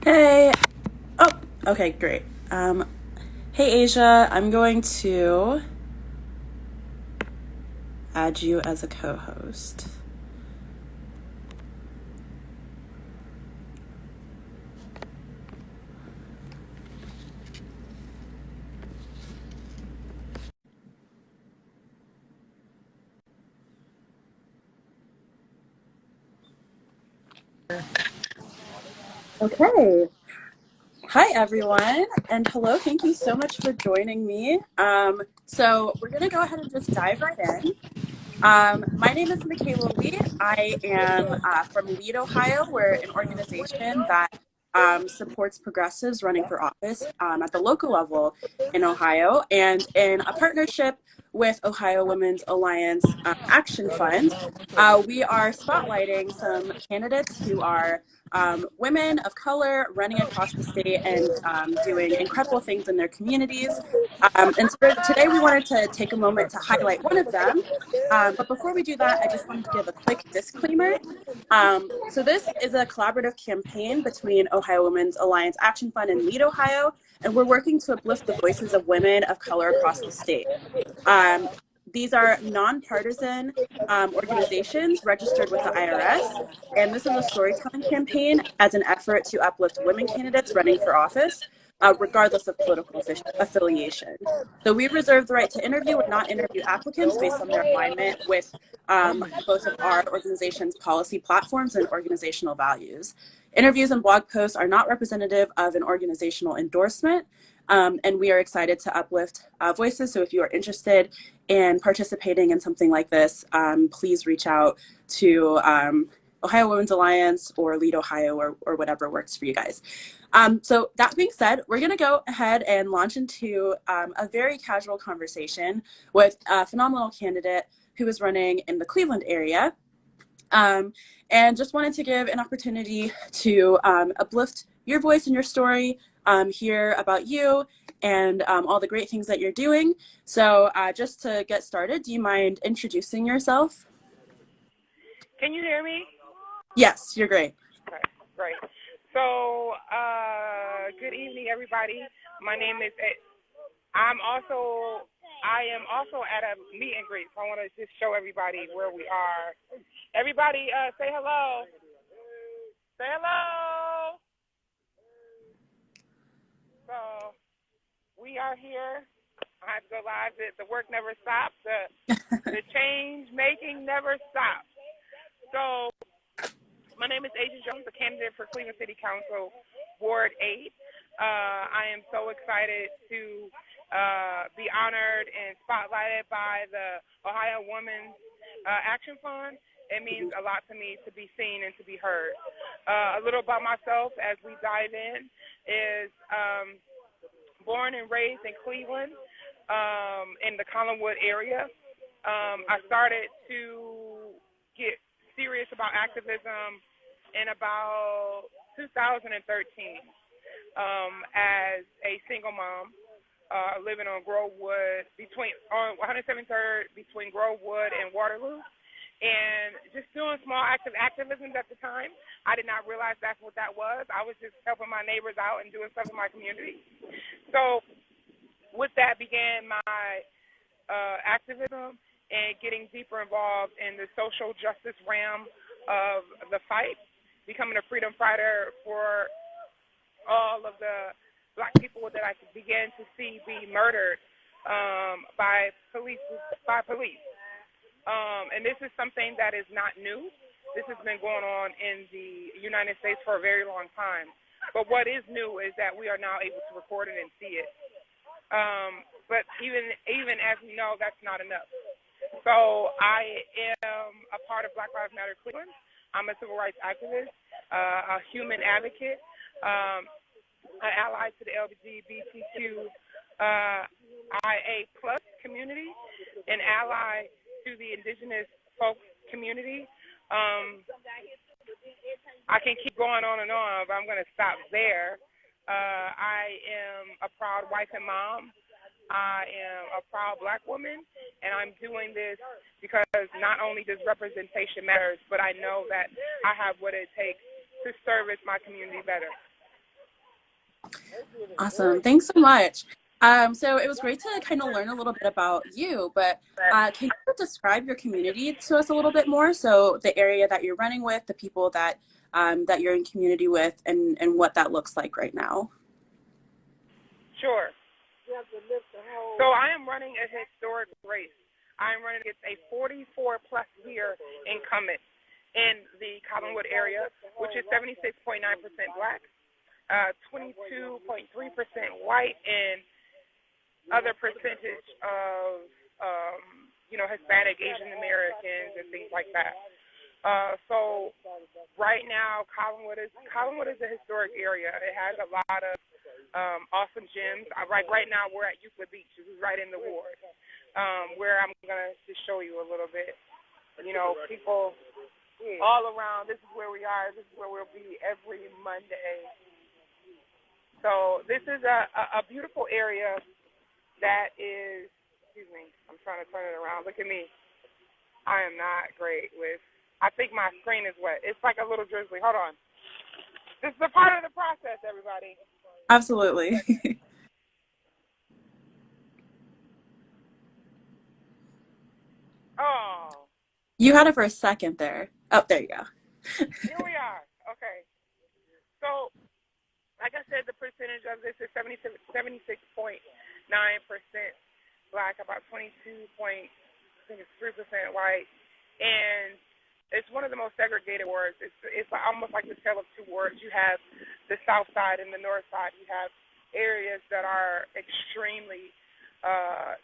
Hey. Oh, okay, great. Hey, Asia. I'm going to add you as a co-host. Okay. Hi, everyone, and hello. Thank you so much for joining me. So we're going to go ahead and just dive right in. My name is Michaela Lee. I am from Lead, Ohio. We're an organization that supports progressives running for office at the local level in Ohio. And in a partnership with Ohio Women's Alliance Action Fund, we are spotlighting some candidates who are women of color running across the state and doing incredible things in their communities. And so today we wanted to take a moment to highlight one of them. But before we do that, I just wanted to give a quick disclaimer. So this is a collaborative campaign between Ohio Women's Alliance Action Fund and Lead Ohio, and we're working to uplift the voices of women of color across the state. Um, these are nonpartisan organizations registered with the IRS, and this is a storytelling campaign as an effort to uplift women candidates running for office, regardless of political affiliation. So we reserve the right to interview or not interview applicants based on their alignment with both of our organization's policy platforms and organizational values. Interviews and blog posts are not representative of an organizational endorsement, and we are excited to uplift voices. So if you are interested in participating in something like this, please reach out to Ohio Women's Alliance or Lead Ohio or whatever works for you guys. So that being said, we're going to go ahead and launch into a very casual conversation with a phenomenal candidate who is running in the Cleveland area. And just wanted to give an opportunity to uplift your voice and your story, hear about you and all the great things that you're doing. So just to get started, do you mind introducing yourself? Can you hear me? Yes, you're great. Okay, great. So, good evening, everybody. My name is. I am also at a meet and greet. So I want to just show everybody where we are. Everybody, say hello. Say hello. So we are here. I have to go live. The work never stops. The change making never stops. So my name is Aisia Jones, a candidate for Cleveland City Council Ward 8. I am so excited to be honored and spotlighted by the Ohio Women's Action Fund. It means a lot to me to be seen and to be heard. A little about myself as we dive in is born and raised in Cleveland in the Collinwood area. I started to get serious about activism in about 2013 as a single mom living on Grovewood on 173rd between Grovewood and Waterloo, and just doing small activism at the time. I did not realize that's what that was. I was just helping my neighbors out and doing stuff in my community. So with that began my activism and getting deeper involved in the social justice realm of the fight, becoming a freedom fighter for all of the black people that I began to see be murdered by police. And this is something that is not new. This has been going on in the United States for a very long time. But what is new is that we are now able to record it and see it. But even as we know, that's not enough. So I am a part of Black Lives Matter Cleveland. I'm a civil rights activist, a human advocate, an ally to the LGBTQIA plus community, an ally to the indigenous folk community. I can keep going on and on, but I'm going to stop there. I am a proud wife and mom. I am a proud black woman, and I'm doing this because not only does representation matter, but I know that I have what it takes to service my community better. Awesome. Thanks so much. So it was great to kind of learn a little bit about you, but can you describe your community to us a little bit more? So the area that you're running with, the people that that you're in community with, and what that looks like right now. Sure. So I am running a historic race. I am running against a 44 plus year incumbent in the Collinwood area, which is 76.9% black, 22.3% white, and other percentage of Hispanic, Asian Americans, and things like that. So right now, Collinwood is a historic area. It has a lot of awesome gyms. Like right now, we're at Euclid Beach. This is right in the ward, where I'm gonna just show you a little bit. People all around. This is where we are. This is where we'll be every Monday. So this is a beautiful area that is. Excuse me. I'm trying to turn it around. Look at me. I am not great with. I think my screen is wet. It's like a little drizzly. Hold on. This is a part of the process, everybody. Absolutely. Oh. You had it for a second there. Oh, there you go. Here we are. Okay. So, like I said, the percentage of this is 76.9% black, about 22.3% white, and it's one of the most segregated wards. It's almost like the tale of two wards. You have the south side and the north side. You have areas that are extremely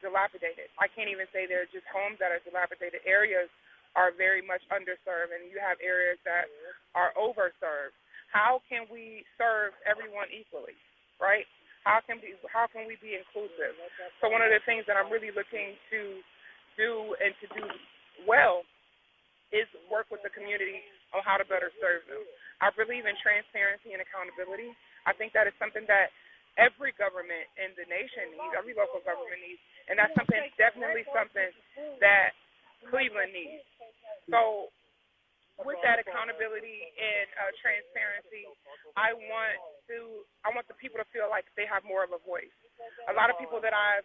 dilapidated. I can't even say they're just homes that are dilapidated. Areas are very much underserved, and you have areas that are overserved. How can we serve everyone equally, right? How can we be inclusive? So one of the things that I'm really looking to do and to do well is work with the community on how to better serve them. I believe in transparency and accountability. I think that is something that every government in the nation needs, every local government needs, and that's definitely something that Cleveland needs. So with that accountability and transparency, I want the people to feel like they have more of a voice. A lot of people that I've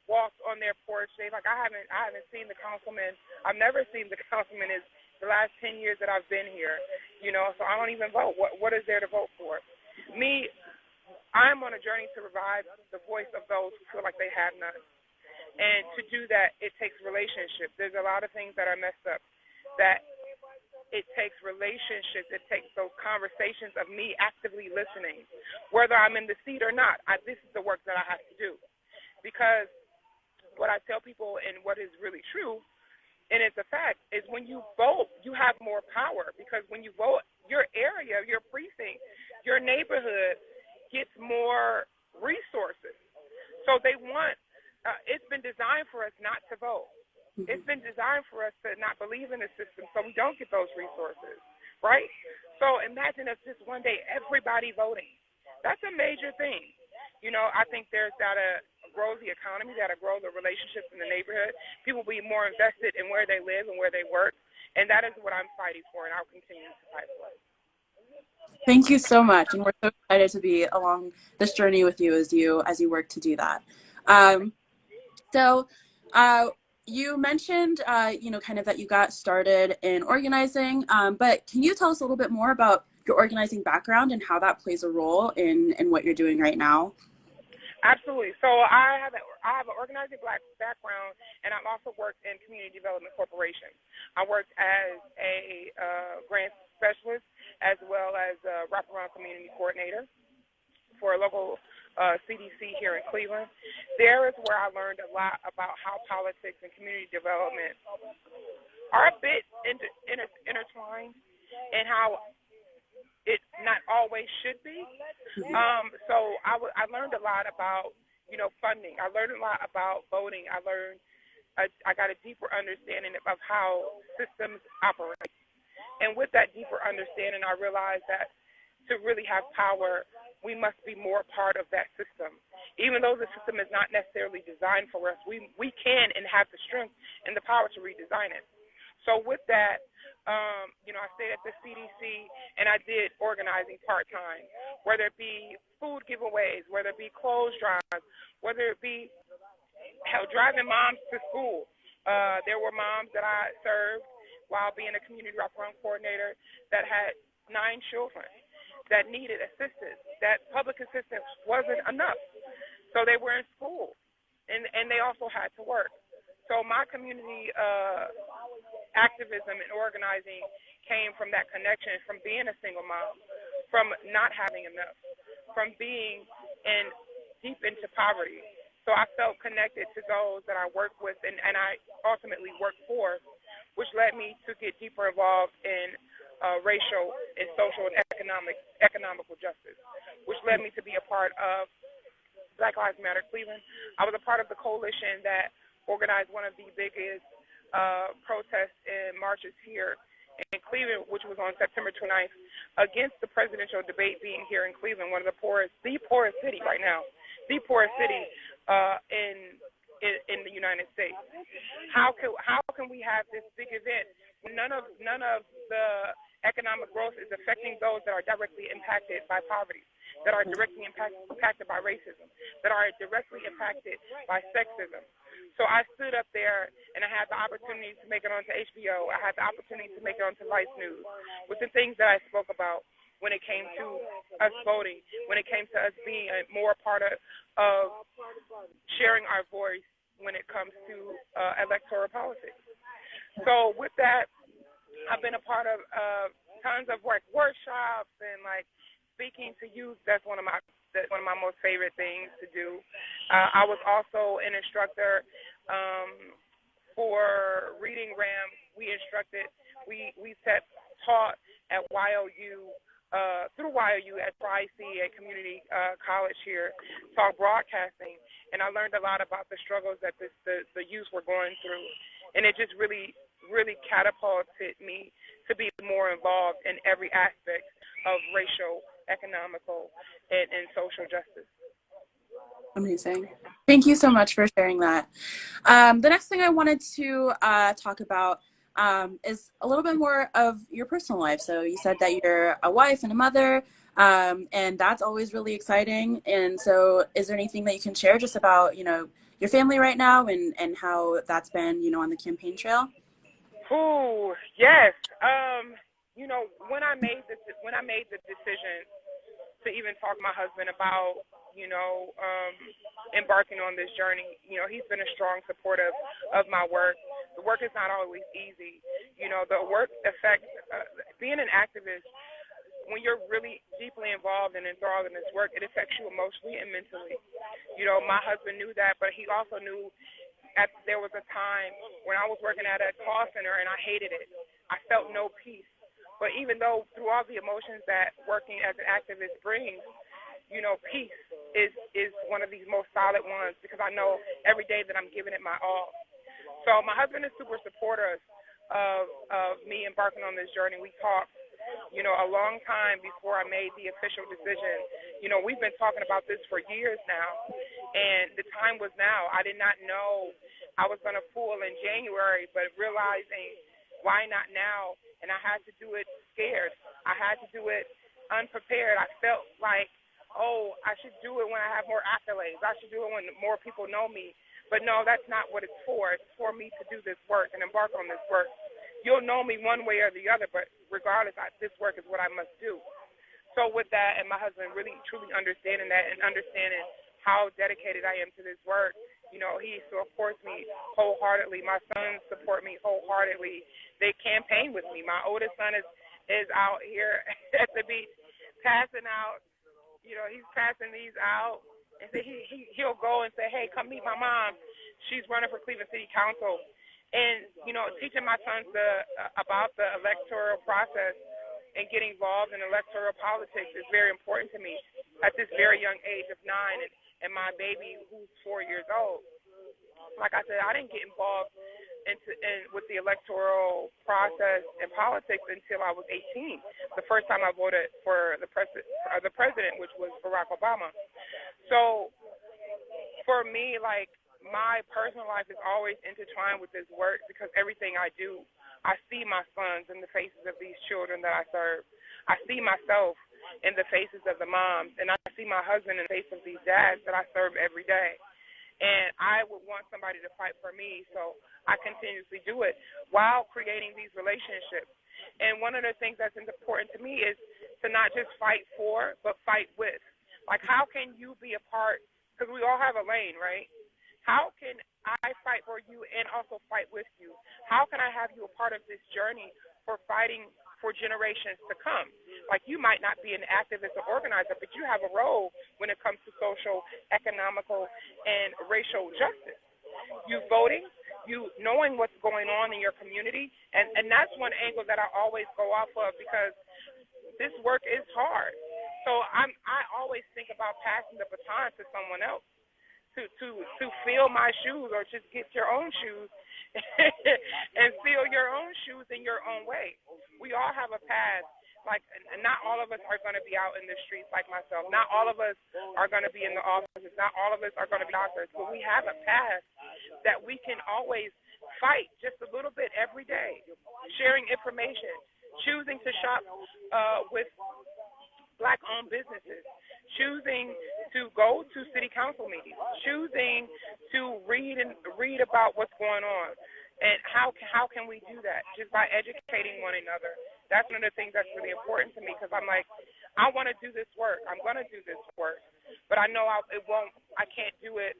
walked on their porch, they like, I haven't seen the councilman. I've never seen the councilman in the last 10 years that I've been here, so I don't even vote. What is there to vote for? Me, I'm on a journey to revive the voice of those who feel like they have none. And to do that, it takes relationships. There's a lot of things that are messed up that it takes relationships. It takes those conversations of me actively listening, whether I'm in the seat or not. This is the work that I have to do. Because what I tell people and what is really true, and it's a fact, is when you vote, you have more power. Because when you vote, your area, your precinct, your neighborhood gets more resources. So they want, it's been designed for us not to vote. It's been designed for us to not believe in the system so we don't get those resources, right? So imagine if just one day everybody voting. That's a major thing. I think there's got to grow the economy, got to grow the relationships in the neighborhood. People be more invested in where they live and where they work, and that is what I'm fighting for, and I'll continue to fight for it. Thank you so much, and we're so excited to be along this journey with you as you work to do that. So you mentioned, kind of that you got started in organizing, but can you tell us a little bit more about your organizing background and how that plays a role in what you're doing right now? Absolutely. So I have an organizing black background, and I've also worked in Community Development Corporation. I worked as a grant specialist as well as a wraparound community coordinator for a local CDC here in Cleveland. There is where I learned a lot about how politics and community development are a bit intertwined and how it not always should be. So I learned a lot about, funding. I learned a lot about voting. I got a deeper understanding of how systems operate. And with that deeper understanding, I realized that to really have power, we must be more part of that system. Even though the system is not necessarily designed for us, we can and have the strength and the power to redesign it. So with that, I stayed at the CDC, and I did organizing part-time, whether it be food giveaways, whether it be clothes drives, whether it be driving moms to school. There were moms that I served while being a community wraparound coordinator that had 9 children that needed assistance, that public assistance wasn't enough. So they were in school, and they also had to work. So my community activism and organizing came from that connection, from being a single mom, from not having enough, from being deep into poverty. So I felt connected to those that I work with and I ultimately work for, which led me to get deeper involved in racial and social and economical justice, which led me to be a part of Black Lives Matter Cleveland. I was a part of the coalition that organized one of the biggest protests and marches here in Cleveland, which was on September 29th, against the presidential debate being here in Cleveland, one of the poorest city right now, the poorest city in the United States. How can we have this big event when none of the economic growth is affecting those that are directly impacted by poverty, that are directly impacted by racism, that are directly impacted by sexism? So I stood up there, and I had the opportunity to make it onto HBO. I had the opportunity to make it onto Vice News with the things that I spoke about when it came to us voting, when it came to us being a more part of sharing our voice when it comes to electoral politics. So with that, I've been a part of tons of workshops and speaking to youth. That's one of my most favorite things to do. I was also an instructor for Reading RAM. We taught at YOU, through YOU at IC, a community college here, taught broadcasting, and I learned a lot about the struggles that the youth were going through, and it just really catapulted me to be more involved in every aspect of racial, economical, and social justice. Amazing. Thank you so much for sharing that. The next thing I wanted to talk about is a little bit more of your personal life. So you said that you're a wife and a mother, and that's always really exciting. And so is there anything that you can share just about, your family right now and how that's been, on the campaign trail? Ooh, yes. When I made the decision to even talk to my husband about, embarking on this journey, he's been a strong supporter of my work. The work is not always easy. The work affects, being an activist, when you're really deeply involved and enthralled in this work, it affects you emotionally and mentally. My husband knew that, but he also knew there was a time when I was working at a call center and I hated it. I felt no peace. But even though through all the emotions that working as an activist brings, peace is one of these most solid ones, because I know every day that I'm giving it my all. So my husband is super supportive of me embarking on this journey. We talked, a long time before I made the official decision. We've been talking about this for years now, and the time was now. I did not know I was going to pull in January, but realizing why not now? And I had to do it scared. I had to do it unprepared. I felt like, I should do it when I have more accolades. I should do it when more people know me. But no, that's not what it's for. It's for me to do this work and embark on this work. You'll know me one way or the other, but regardless, this work is what I must do. So with that, and my husband really, truly understanding that and understanding how dedicated I am to this work, he supports me wholeheartedly. My sons support me wholeheartedly. They campaign with me. My oldest son is out here at the beach passing out. He's passing these out. And so he'll go and say, hey, come meet my mom. She's running for Cleveland City Council. And, teaching my sons about the electoral process and getting involved in electoral politics is very important to me at this very young age of 9 and my baby who's 4 years old. Like I said, I didn't get involved with the electoral process and politics until I was 18. The first time I voted for the president, which was Barack Obama. So for me, my personal life is always intertwined with this work, because everything I do I see my sons in the faces of these children that I serve. I see myself in the faces of the moms, and I see my husband in the face of these dads that I serve every day. And I would want somebody to fight for me, so I continuously do it while creating these relationships. And one of the things that's important to me is to not just fight for, but fight with. Like, how can you be a part, because we all have a lane, right? How can I fight for you and also fight with you? How can I have you a part of this journey for fighting for generations to come? Like, you might not be an activist or organizer, but you have a role when it comes to social, economical, and racial justice. You voting, you knowing what's going on in your community, and that's one angle that I always go off of, because this work is hard. So I always think about passing the baton to someone else to fill my shoes, or just get your own shoes and fill your own shoes in your own way. We all have a path. Like, not all of us are going to be out in the streets like myself. Not all of us are going to be in the offices. Not all of us are going to be doctors. But we have a path that we can always fight just a little bit every day, sharing information, choosing to shop with Black-owned businesses, choosing to go to city council meetings, choosing to read about what's going on. And how can we do that? Just by educating one another. That's one of the things that's really important to me, because I'm like, I want to do this work. I'm going to do this work, but I know I can't do it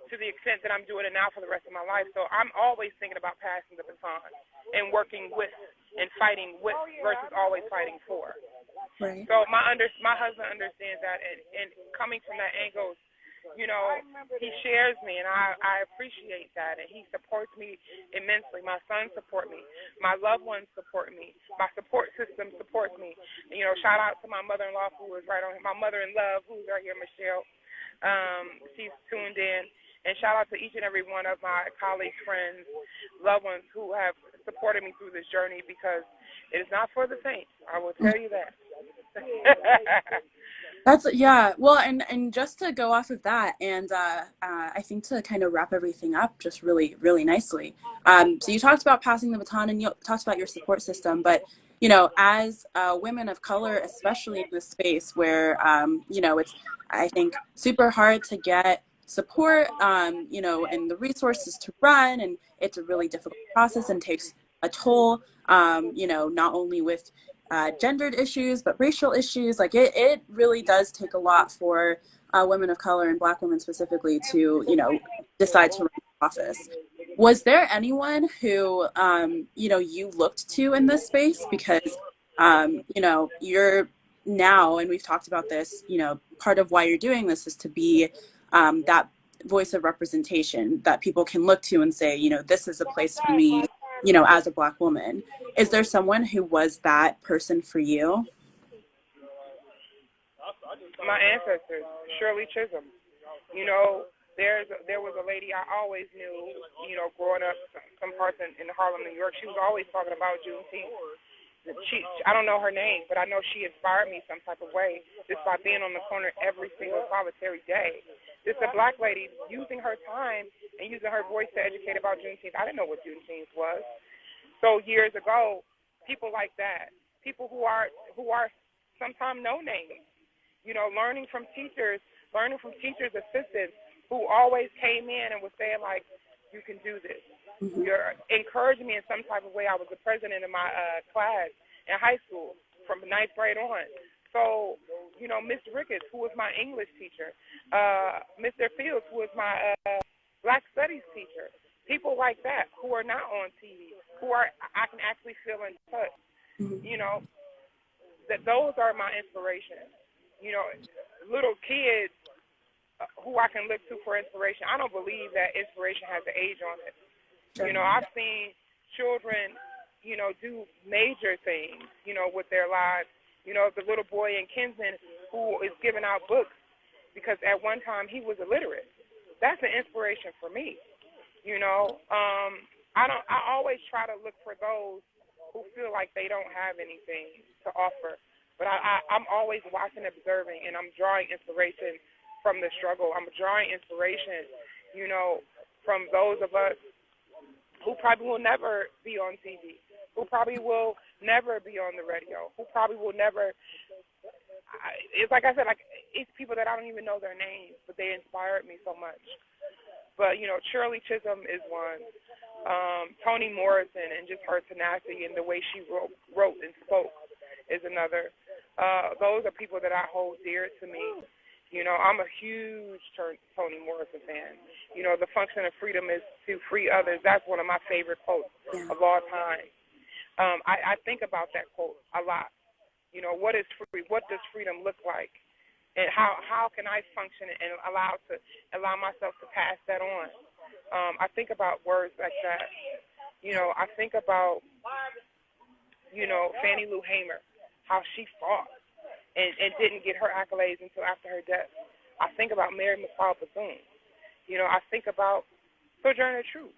to the extent that I'm doing it now for the rest of my life. So I'm always thinking about passing the baton and working with and fighting with versus always fighting for. Right. So my husband understands that, and coming from that angle, you know, he shares me, and I appreciate that, and he supports me immensely. My sons support me. My loved ones support me. My support system supports me. And, you know, shout out to my mother-in-law, who is right on here, my mother-in-love, who's right here, Michelle. She's tuned in. And shout out to each and every one of my colleagues, friends, loved ones who have supported me through this journey, because it is not for the faint. I will tell you that. That's, yeah. Well, and just to go off of that, and I think to kind of wrap everything up just really, really nicely. So you talked about passing the baton, and you talked about your support system, but you know, as women of color, especially in this space where you know, it's, I think, super hard to get support, you know, and the resources to run, and it's a really difficult process and takes a toll, you know, not only with gendered issues, but racial issues. Like, it really does take a lot for women of color and Black women specifically to, you know, decide to run for office. Was there anyone who, you know, you looked to in this space? Because, you know, you're now, and we've talked about this, you know, part of why you're doing this is to be that voice of representation that people can look to and say, you know, this is a place for me, you know, as a Black woman. Is there someone who was that person for you? My ancestors, Shirley Chisholm. You know, there was a lady I always knew, you know, growing up some parts in Harlem, New York. She was always talking about Juneteenth. I don't know her name, but I know she inspired me some type of way just by being on the corner every single solitary day. Just a Black lady using her time and using her voice to educate about Juneteenth. I didn't know what Juneteenth was. So years ago, people like that, people who are sometimes no names, you know, learning from teachers, assistants who always came in and was saying, like, you can do this. Mm-hmm. You're encouraging me in some type of way. I was the president in my class in high school from ninth grade on. So, you know, Miss Ricketts, who was my English teacher, Mr. Fields, who was my Black Studies teacher, people like that who are not on TV, who I can actually feel in touch. Mm-hmm. You know, that those are my inspirations. You know, little kids who I can look to for inspiration. I don't believe that inspiration has an age on it. Sure. You know, I've seen children, you know, do major things, you know, with their lives. You know, the little boy in Kinston who is giving out books because at one time he was illiterate. That's an inspiration for me. You know, I always try to look for those who feel like they don't have anything to offer. But I'm always watching, observing, and I'm drawing inspiration from the struggle. I'm drawing inspiration, you know, from those of us who probably will never be on TV, who probably will never be on the radio, who probably will never. It's like I said, like it's people that I don't even know their names, but they inspired me so much. But Shirley Chisholm is one. Toni Morrison and just her tenacity and the way she wrote and spoke is another. Those are people that I hold dear to me. I'm a huge Toni Morrison fan. The function of freedom is to free others. That's one of my favorite quotes of all time. I think about that quote a lot. What is free? What does freedom look like? And how can I function and allow myself to pass that on? I think about words like that. I think about, Fannie Lou Hamer, how she fought and didn't get her accolades until after her death. I think about Mary McLeod Bethune. I think about Sojourner Truth.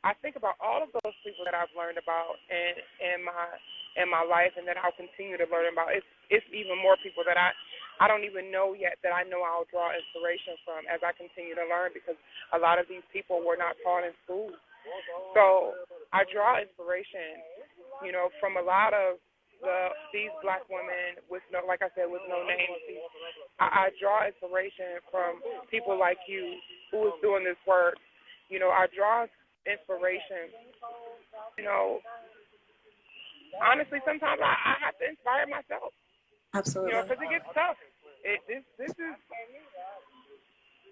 I think about all of those people that I've learned about in my life and that I'll continue to learn about. It's even more people that I don't even know yet that I know I'll draw inspiration from as I continue to learn, because a lot of these people were not taught in school. So I draw inspiration, from a lot of these black women with no, like I said, with no names. I draw inspiration from people like you who is doing this work. I draw inspiration. Honestly, sometimes I have to inspire myself. Absolutely. Because it gets tough.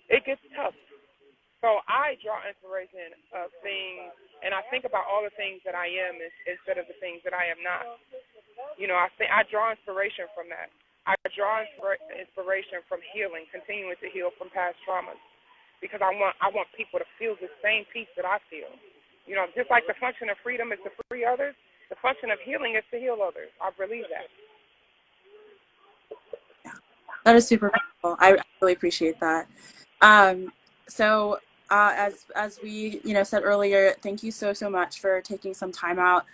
It gets tough. So I draw inspiration of things, and I think about all the things that I am instead of the things that I am not. I draw inspiration from that. I draw inspiration from healing, continuing to heal from past traumas, because I want people to feel the same peace that I feel. Just like the function of freedom is to free others, the function of healing is to heal others. I believe that. That is super powerful. I really appreciate that. So as we said earlier, thank you so much for taking some time out.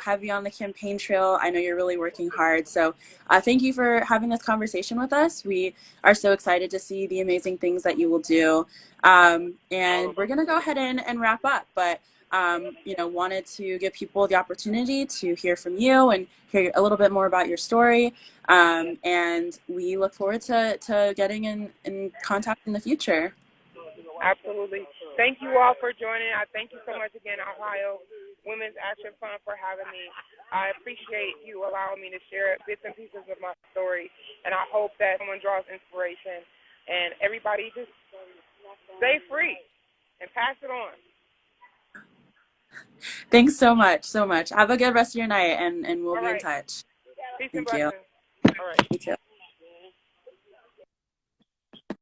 Heavy on the campaign trail. I know you're really working hard. So thank you for having this conversation with us. We are so excited to see the amazing things that you will do. And we're going to go ahead and wrap up. But wanted to give people the opportunity to hear from you and hear a little bit more about your story. And we look forward to getting in contact in the future. Absolutely. Thank you all for joining. I thank you so much again, Ohio Women's Action Fund, for having me. I appreciate you allowing me to share bits and pieces of my story, and I hope that someone draws inspiration, and everybody just stay free and pass it on. Thanks so much. Have a good rest of your night, and we'll All be in right. touch. Peace and Thank you. blessings. All right. You too.